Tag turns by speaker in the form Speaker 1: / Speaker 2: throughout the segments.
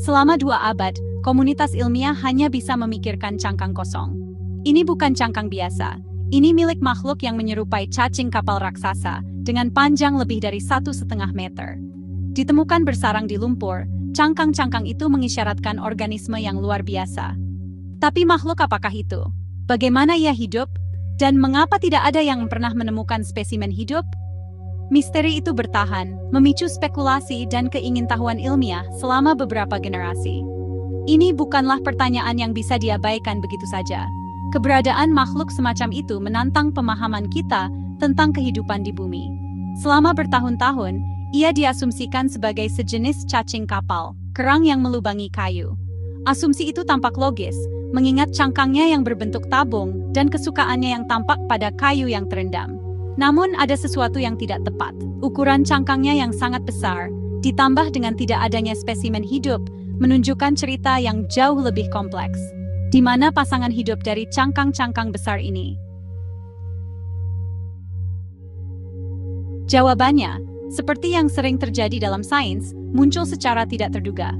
Speaker 1: Selama 2 abad, komunitas ilmiah hanya bisa memikirkan cangkang kosong. Ini bukan cangkang biasa. Ini milik makhluk yang menyerupai cacing kapal raksasa dengan panjang lebih dari 1,5 meter. Ditemukan bersarang di lumpur, cangkang-cangkang itu mengisyaratkan organisme yang luar biasa. Tapi makhluk apakah itu? Bagaimana ia hidup? Dan mengapa tidak ada yang pernah menemukan spesimen hidup? Misteri itu bertahan, memicu spekulasi dan keingintahuan ilmiah selama beberapa generasi. Ini bukanlah pertanyaan yang bisa diabaikan begitu saja. Keberadaan makhluk semacam itu menantang pemahaman kita tentang kehidupan di bumi. Selama bertahun-tahun, ia diasumsikan sebagai sejenis cacing kapal, kerang yang melubangi kayu. Asumsi itu tampak logis, mengingat cangkangnya yang berbentuk tabung dan kesukaannya yang tampak pada kayu yang terendam. Namun ada sesuatu yang tidak tepat. Ukuran cangkangnya yang sangat besar, ditambah dengan tidak adanya spesimen hidup, menunjukkan cerita yang jauh lebih kompleks. Di mana pasangan hidup dari cangkang-cangkang besar ini? Jawabannya, seperti yang sering terjadi dalam sains, muncul secara tidak terduga.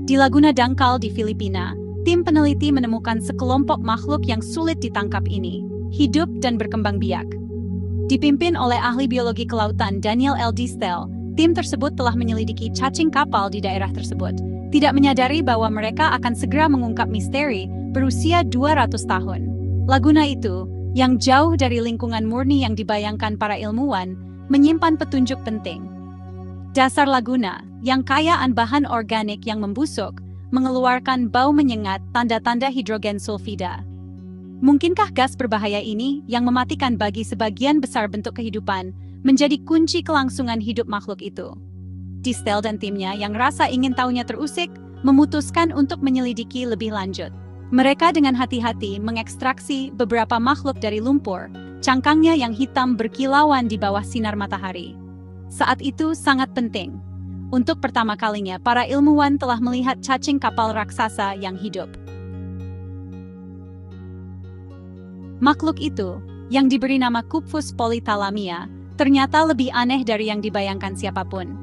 Speaker 1: Di Laguna Dangkal di Filipina, tim peneliti menemukan sekelompok makhluk yang sulit ditangkap ini, hidup dan berkembang biak. Dipimpin oleh ahli biologi kelautan Daniel L. Distel, tim tersebut telah menyelidiki cacing kapal di daerah tersebut, tidak menyadari bahwa mereka akan segera mengungkap misteri berusia 200 tahun. Laguna itu, yang jauh dari lingkungan murni yang dibayangkan para ilmuwan, menyimpan petunjuk penting. Dasar laguna, yang kaya akan bahan organik yang membusuk, mengeluarkan bau menyengat tanda-tanda hidrogen sulfida. Mungkinkah gas berbahaya ini yang mematikan bagi sebagian besar bentuk kehidupan menjadi kunci kelangsungan hidup makhluk itu? Distel dan timnya yang rasa ingin tahunya terusik, memutuskan untuk menyelidiki lebih lanjut. Mereka dengan hati-hati mengekstraksi beberapa makhluk dari lumpur, cangkangnya yang hitam berkilauan di bawah sinar matahari. Saat itu sangat penting. Untuk pertama kalinya, para ilmuwan telah melihat cacing kapal raksasa yang hidup. Makhluk itu, yang diberi nama Kupfus polythalamia, ternyata lebih aneh dari yang dibayangkan siapapun.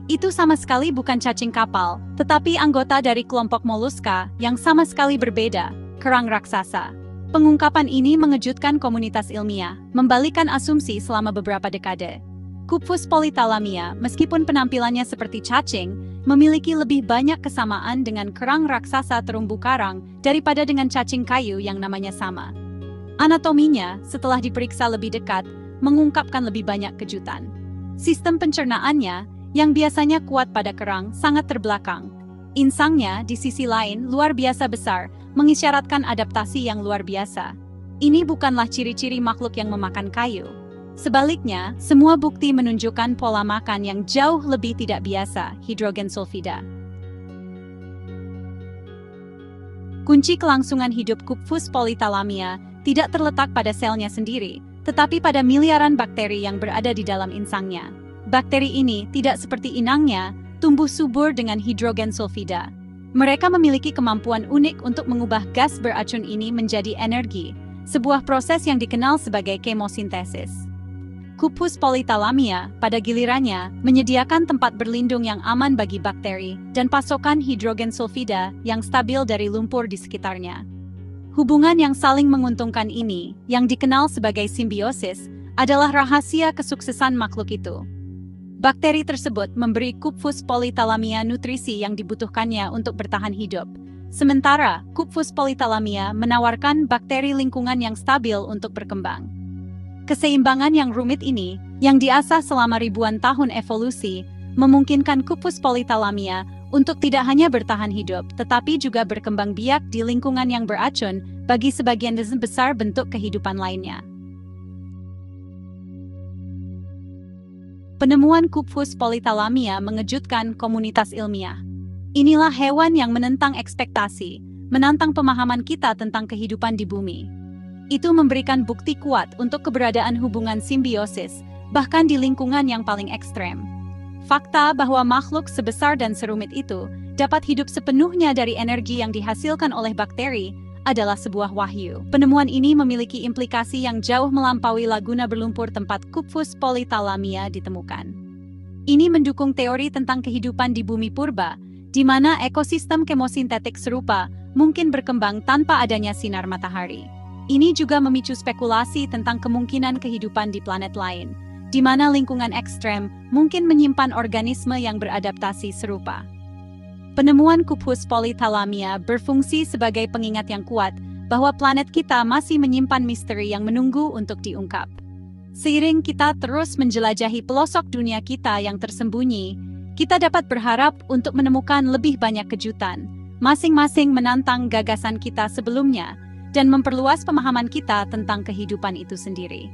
Speaker 1: Itu sama sekali bukan cacing kapal, tetapi anggota dari kelompok moluska yang sama sekali berbeda, kerang raksasa. Pengungkapan ini mengejutkan komunitas ilmiah, membalikan asumsi selama beberapa dekade. Kupfus polythalamia, meskipun penampilannya seperti cacing, memiliki lebih banyak kesamaan dengan kerang raksasa terumbu karang daripada dengan cacing kayu yang namanya sama. Anatominya, setelah diperiksa lebih dekat, mengungkapkan lebih banyak kejutan. Sistem pencernaannya, yang biasanya kuat pada kerang, sangat terbelakang. Insangnya, di sisi lain, luar biasa besar, mengisyaratkan adaptasi yang luar biasa. Ini bukanlah ciri-ciri makhluk yang memakan kayu. Sebaliknya, semua bukti menunjukkan pola makan yang jauh lebih tidak biasa, hidrogen sulfida. Kunci kelangsungan hidup Kupfus polythalamia tidak terletak pada selnya sendiri, tetapi pada miliaran bakteri yang berada di dalam insangnya. Bakteri ini tidak seperti inangnya, tumbuh subur dengan hidrogen sulfida. Mereka memiliki kemampuan unik untuk mengubah gas beracun ini menjadi energi, sebuah proses yang dikenal sebagai kemosintesis. Kupfus polythalamia, pada gilirannya, menyediakan tempat berlindung yang aman bagi bakteri dan pasokan hidrogen sulfida yang stabil dari lumpur di sekitarnya. Hubungan yang saling menguntungkan ini, yang dikenal sebagai simbiosis, adalah rahasia kesuksesan makhluk itu. Bakteri tersebut memberi Kupfus polythalamia nutrisi yang dibutuhkannya untuk bertahan hidup. Sementara, Kupfus polythalamia menawarkan bakteri lingkungan yang stabil untuk berkembang. Keseimbangan yang rumit ini, yang diasah selama ribuan tahun evolusi, memungkinkan Kupfus polythalamia untuk tidak hanya bertahan hidup, tetapi juga berkembang biak di lingkungan yang beracun bagi sebagian besar bentuk kehidupan lainnya. Penemuan Kupfus polythalamia mengejutkan komunitas ilmiah. Inilah hewan yang menentang ekspektasi, menantang pemahaman kita tentang kehidupan di bumi. Itu memberikan bukti kuat untuk keberadaan hubungan simbiosis, bahkan di lingkungan yang paling ekstrem. Fakta bahwa makhluk sebesar dan serumit itu dapat hidup sepenuhnya dari energi yang dihasilkan oleh bakteri adalah sebuah wahyu. Penemuan ini memiliki implikasi yang jauh melampaui laguna berlumpur tempat Kupfus polythalamia ditemukan. Ini mendukung teori tentang kehidupan di bumi purba, di mana ekosistem kemosintetik serupa mungkin berkembang tanpa adanya sinar matahari. Ini juga memicu spekulasi tentang kemungkinan kehidupan di planet lain, di mana lingkungan ekstrem mungkin menyimpan organisme yang beradaptasi serupa. Penemuan Kupus polythalamia berfungsi sebagai pengingat yang kuat bahwa planet kita masih menyimpan misteri yang menunggu untuk diungkap. Seiring kita terus menjelajahi pelosok dunia kita yang tersembunyi, kita dapat berharap untuk menemukan lebih banyak kejutan, masing-masing menantang gagasan kita sebelumnya, dan memperluas pemahaman kita tentang kehidupan itu sendiri.